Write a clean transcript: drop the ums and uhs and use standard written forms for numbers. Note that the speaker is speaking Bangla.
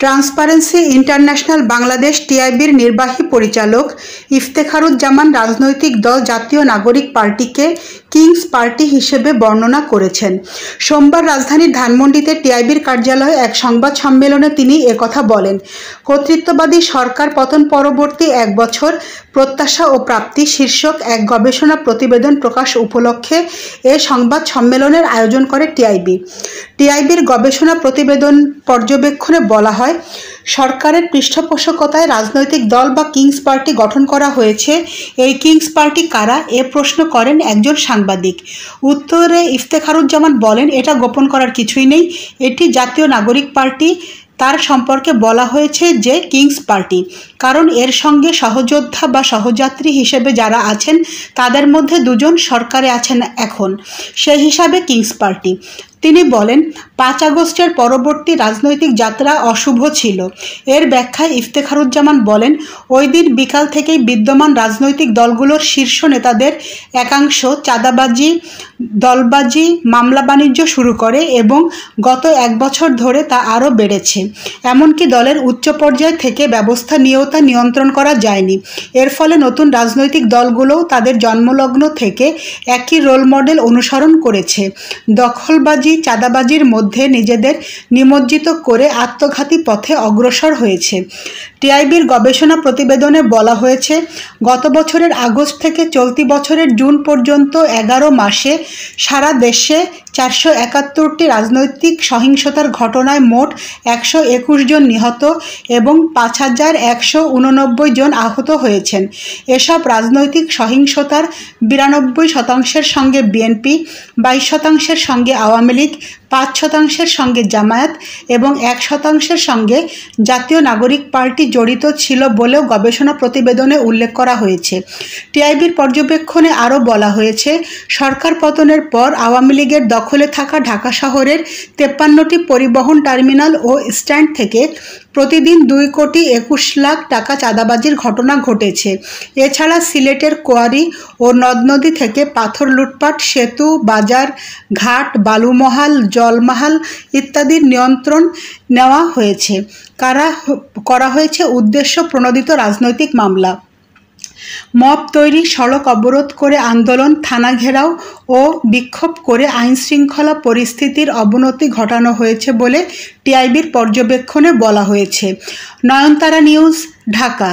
ট্রান্সপারেন্সি ইন্টারন্যাশনাল বাংলাদেশ টিআইবির নির্বাহী পরিচালক ইফতেখারুজ্জামান রাজনৈতিক দল জাতীয় নাগরিক পার্টিকে কিংস পার্টি হিসেবে বর্ণনা করেছেন। সোমবার রাজধানীর ধানমন্ডিতে টিআইবির কার্যালয়ে এক সংবাদ সম্মেলনে তিনি একথা বলেন। কর্তৃত্ববাদী সরকার পতন পরবর্তী 1 বছর প্রত্যাশা ও প্রাপ্তি শীর্ষক এক গবেষণা প্রতিবেদন প্রকাশ উপলক্ষে এ সংবাদ সম্মেলনের আয়োজন করে টিআইবি। টিআইবির গবেষণা প্রতিবেদন পর্যবেক্ষণে বলা হয়, সরকারের পৃষ্ঠপোষকতায় রাজনৈতিক দল বা কিংস পার্টি গঠন করা হয়েছে। এই কিংস পার্টি কারা, এ প্রশ্ন করেন একজন সাংবাদিক। উত্তরে ইফতেখারুজ্জামান বলেন, এটা গোপন করার কিছুই নেই, এটি জাতীয় নাগরিক পার্টি। তার সম্পর্কে বলা হয়েছে যে কিংস পার্টি, কারণ এর সঙ্গে সহযোদ্ধা বা সহযাত্রী হিসেবে যারা আছেন তাদের মধ্যে 2 জন সরকারে আছেন এখন, সেই হিসাবে কিংস পার্টি। তিনি বলেন, 5 আগস্টের পরবর্তী রাজনৈতিক যাত্রা অশুভ ছিল। এর ব্যাখ্যায় ইফতেখারুজ্জামান বলেন, ওই দিন বিকাল থেকেই বিদ্যমান রাজনৈতিক দলগুলোর শীর্ষ নেতাদের একাংশ চাঁদাবাজি, দলবাজি, মামলা বাণিজ্য শুরু করে এবং গত 1 বছর ধরে তা আরও বেড়েছে। এমনকি দলের উচ্চ পর্যায় থেকে ব্যবস্থা নিয়েও তা নিয়ন্ত্রণ করা যায়নি। এর ফলে নতুন রাজনৈতিক দলগুলোও তাদের জন্মলগ্ন থেকে একই রোল মডেল অনুসরণ করেছে। দখলবাজি, চাঁদাবাজির মধ্যে নিজেদের নিমজ্জিত করে আত্মঘাতী পথে অগ্রসর হয়েছে। টিআইবির গবেষণা প্রতিবেদনে বলা হয়েছে, গত বছরের আগস্ট থেকে চলতি বছরের জুন পর্যন্ত 11 মাসে সারা দেশে 471টি রাজনৈতিক সহিংসতার ঘটনায় মোট 121 জন নিহত এবং 5189 জন আহত হয়েছেন। এসব রাজনৈতিক সহিংসতার 92% সঙ্গে বিএনপি, 22% সঙ্গে আওয়ামী লীগ, 5% সঙ্গে জামায়াত এবং 1% সঙ্গে জাতীয় নাগরিক পার্টি জড়িত ছিল বলেও গবেষণা প্রতিবেদনে উল্লেখ করা হয়েছে। টিআইবির পর্যবেক্ষণে আরও বলা হয়েছে, সরকার পতনের পর আওয়ামী লীগের দখলে থাকা ঢাকা শহরের 53টি পরিবহন টার্মিনাল ও স্ট্যান্ড থেকে প্রতিদিন 2 কোটি 21 লাখ টাকা চাঁদাবাজির ঘটনা ঘটেছে। এছাড়া সিলেটের কোয়ারি ও নদ-নদী থেকে পাথর লুটপাট, সেতু, বাজার, ঘাট, বালুমহাল, জলমহাল ইত্যাদির নিয়ন্ত্রণ নেওয়া হয়েছে। করা হয়েছে উদ্দেশ্য প্রণোদিত রাজনৈতিক মামলা, মব তৈরি, সড়ক অবরোধ করে আন্দোলন, থানা ঘেরাও ও বিক্ষোভ করে আইনশৃঙ্খলা পরিস্থিতির অবনতি ঘটানো হয়েছে বলে টিআইবির পর্যবেক্ষণে বলা হয়েছে। নয়নতারা নিউজ, ঢাকা।